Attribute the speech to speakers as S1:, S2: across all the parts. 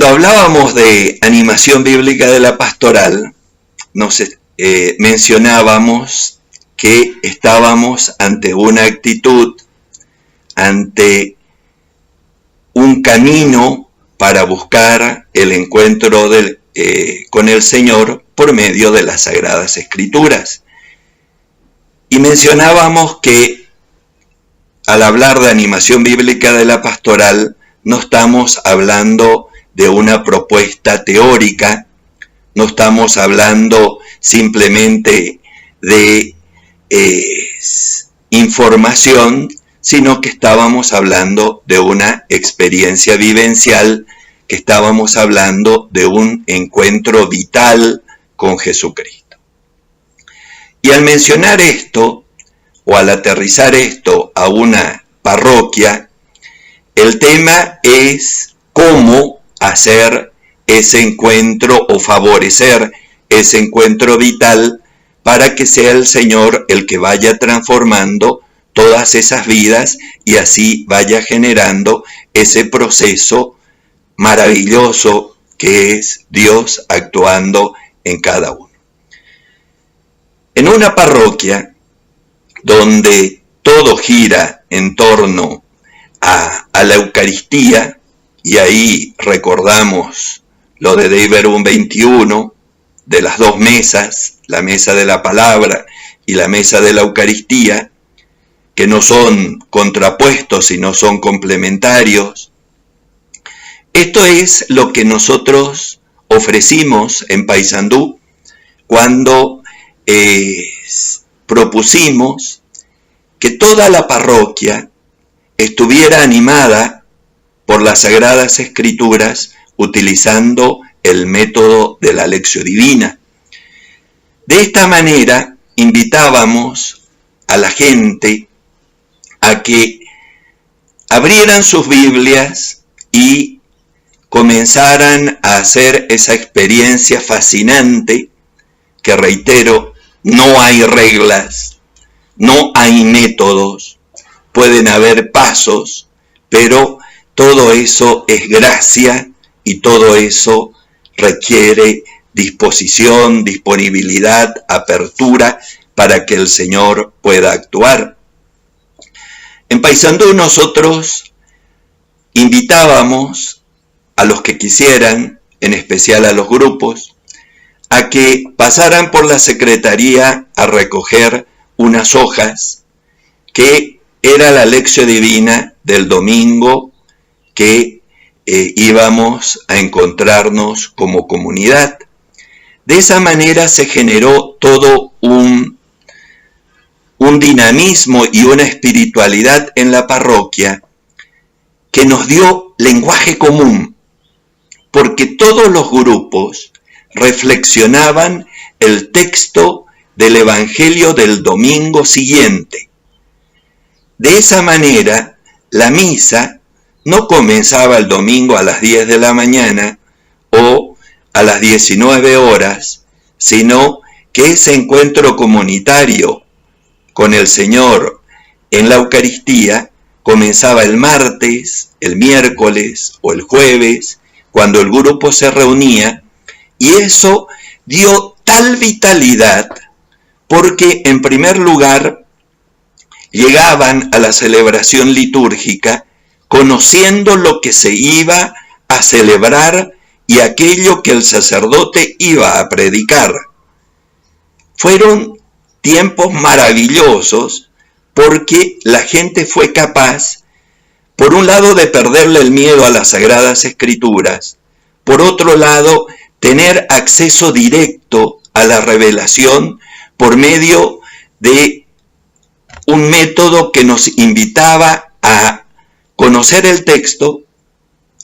S1: Cuando hablábamos de animación bíblica de la pastoral, nos mencionábamos que estábamos ante una actitud, ante un camino para buscar el encuentro con el Señor por medio de las Sagradas Escrituras. Y mencionábamos que al hablar de animación bíblica de la pastoral, no estamos hablando de una propuesta teórica, no estamos hablando simplemente de información, sino que estábamos hablando de una experiencia vivencial, que estábamos hablando de un encuentro vital con Jesucristo. Y al mencionar esto, o al aterrizar esto a una parroquia, el tema es cómo hacer ese encuentro o favorecer ese encuentro vital para que sea el Señor el que vaya transformando todas esas vidas y así vaya generando ese proceso maravilloso que es Dios actuando en cada uno. En una parroquia donde todo gira en torno a la Eucaristía, y ahí recordamos lo de Dei Verbum 21, de las dos mesas, la mesa de la palabra y la mesa de la Eucaristía, que no son contrapuestos, sino son complementarios. Esto es lo que nosotros ofrecimos en Paysandú cuando propusimos que toda la parroquia estuviera animada por las Sagradas Escrituras utilizando el método de la Lectio Divina. De esta manera invitábamos a la gente a que abrieran sus Biblias y comenzaran a hacer esa experiencia fascinante que, reitero, no hay reglas, no hay métodos, pueden haber pasos, pero todo eso es gracia y todo eso requiere disposición, disponibilidad, apertura para que el Señor pueda actuar. En Paysandú nosotros invitábamos a los que quisieran, en especial a los grupos, a que pasaran por la secretaría a recoger unas hojas que era la Lectio Divina del domingo que íbamos a encontrarnos como comunidad. De esa manera se generó todo un dinamismo y una espiritualidad en la parroquia que nos dio lenguaje común, porque todos los grupos reflexionaban el texto del Evangelio del domingo siguiente. De esa manera, la misa no comenzaba el domingo a las 10 de la mañana o a las 19 horas, sino que ese encuentro comunitario con el Señor en la Eucaristía comenzaba el martes, el miércoles o el jueves, cuando el grupo se reunía, y eso dio tal vitalidad porque, en primer lugar, llegaban a la celebración litúrgica conociendo lo que se iba a celebrar y aquello que el sacerdote iba a predicar. Fueron tiempos maravillosos porque la gente fue capaz, por un lado, de perderle el miedo a las Sagradas Escrituras, por otro lado, tener acceso directo a la revelación por medio de un método que nos invitaba a conocer el texto,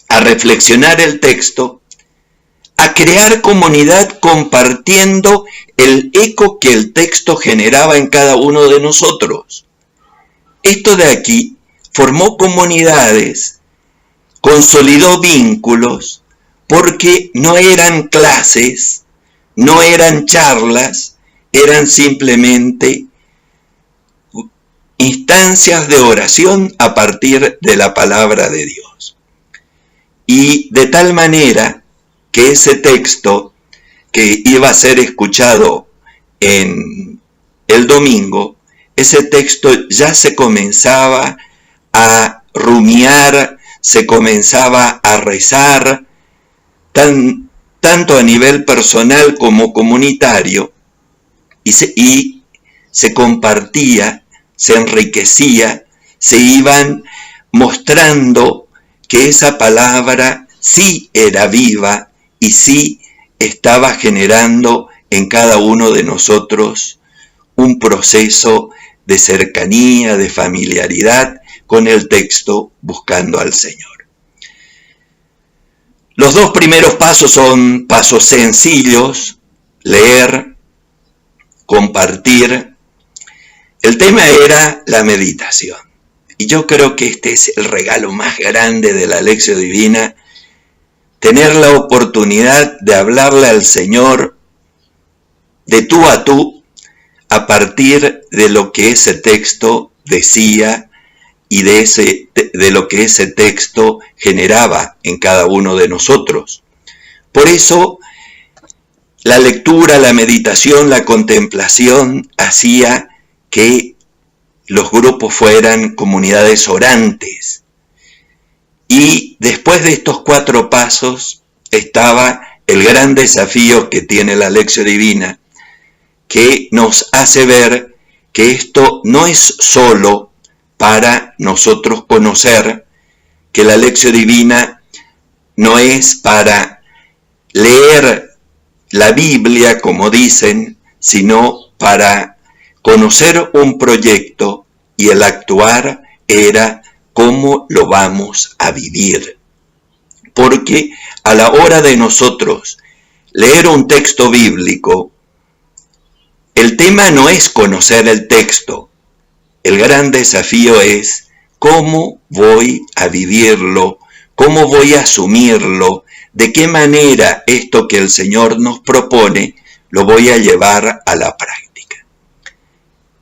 S1: a reflexionar el texto, a crear comunidad compartiendo el eco que el texto generaba en cada uno de nosotros. Esto de aquí formó comunidades, consolidó vínculos, porque no eran clases, no eran charlas, eran simplemente instancias de oración a partir de la palabra de Dios. y de tal manera que ese texto que iba a ser escuchado en el domingo, ese texto ya se comenzaba a rumiar, se comenzaba a rezar, tanto a nivel personal como comunitario, y se compartía, se enriquecía, se iban mostrando que esa palabra sí era viva y sí estaba generando en cada uno de nosotros un proceso de cercanía, de familiaridad con el texto, buscando al Señor. Los dos primeros pasos son pasos sencillos: leer, compartir. El tema era la meditación. Y yo creo que este es el regalo más grande de la Lección Divina, tener la oportunidad de hablarle al Señor de tú a tú, a partir de lo que ese texto decía y de lo que ese texto generaba en cada uno de nosotros. Por eso, la lectura, la meditación, la contemplación hacía que los grupos fueran comunidades orantes. Y después de estos 4 pasos estaba el gran desafío que tiene la Lección Divina, que nos hace ver que esto no es solo para nosotros conocer, que la Lección Divina no es para leer la Biblia, como dicen, sino para conocer un proyecto, y el actuar era cómo lo vamos a vivir. Porque a la hora de nosotros leer un texto bíblico, el tema no es conocer el texto. El gran desafío es cómo voy a vivirlo, cómo voy a asumirlo, de qué manera esto que el Señor nos propone lo voy a llevar a la práctica.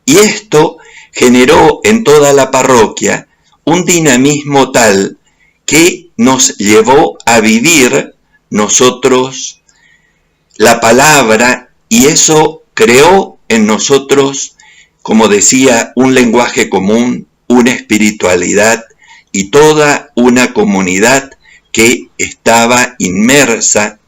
S1: Y esto generó en toda la parroquia un dinamismo tal que nos llevó a vivir nosotros la palabra, y eso creó en nosotros, como decía, un lenguaje común, una espiritualidad y toda una comunidad que estaba inmersa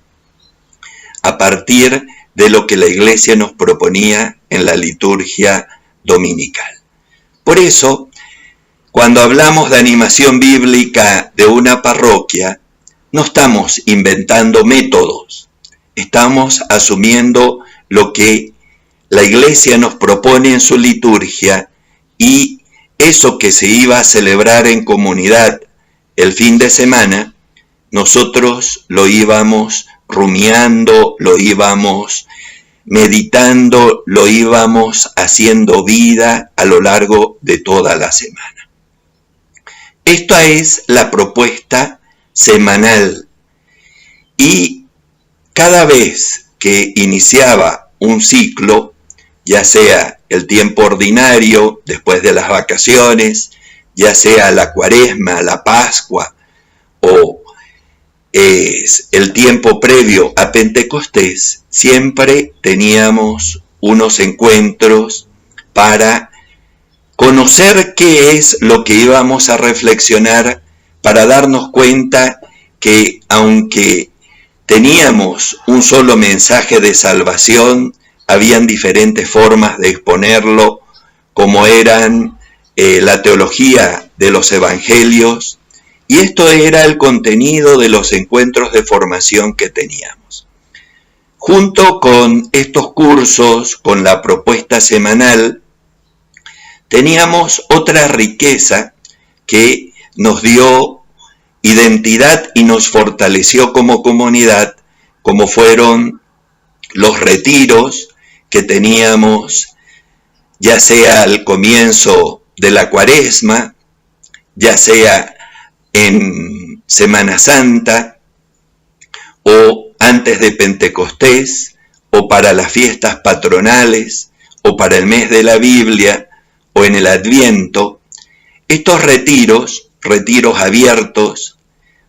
S1: a partir de lo que la Iglesia nos proponía en la liturgia dominical. Por eso, cuando hablamos de animación bíblica de una parroquia, no estamos inventando métodos, estamos asumiendo lo que la Iglesia nos propone en su liturgia, y eso que se iba a celebrar en comunidad el fin de semana, nosotros lo íbamos rumiando, lo íbamos meditando, lo íbamos haciendo vida a lo largo de toda la semana. Esta es la propuesta semanal, y cada vez que iniciaba un ciclo, ya sea el tiempo ordinario después de las vacaciones, ya sea la Cuaresma, la Pascua, o es el tiempo previo a Pentecostés, siempre teníamos unos encuentros para conocer qué es lo que íbamos a reflexionar, para darnos cuenta que aunque teníamos un solo mensaje de salvación, habían diferentes formas de exponerlo, como eran la teología de los evangelios, y esto era el contenido de los encuentros de formación que teníamos. Junto con estos cursos, con la propuesta semanal, teníamos otra riqueza que nos dio identidad y nos fortaleció como comunidad, como fueron los retiros que teníamos, ya sea al comienzo de la Cuaresma, ya sea en Semana Santa, o antes de Pentecostés, o para las fiestas patronales, o para el mes de la Biblia, o en el Adviento. Estos retiros abiertos,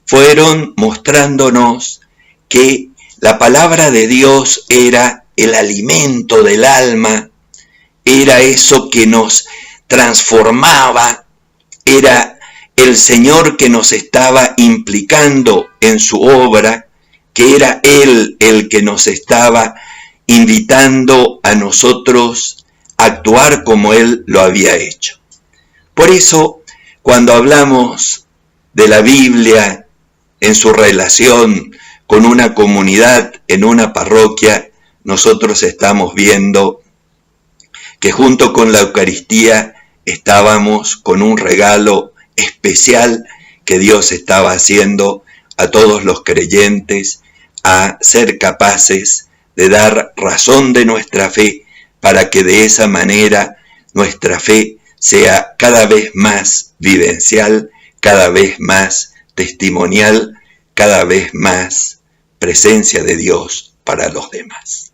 S1: fueron mostrándonos que la palabra de Dios era el alimento del alma, era eso que nos transformaba, era el Señor que nos estaba implicando en su obra, que era Él el que nos estaba invitando a nosotros a actuar como Él lo había hecho. Por eso, cuando hablamos de la Biblia en su relación con una comunidad, en una parroquia, nosotros estamos viendo que junto con la Eucaristía estábamos con un regalo especial que Dios estaba haciendo a todos los creyentes, a ser capaces de dar razón de nuestra fe, para que de esa manera nuestra fe sea cada vez más vivencial, cada vez más testimonial, cada vez más presencia de Dios para los demás.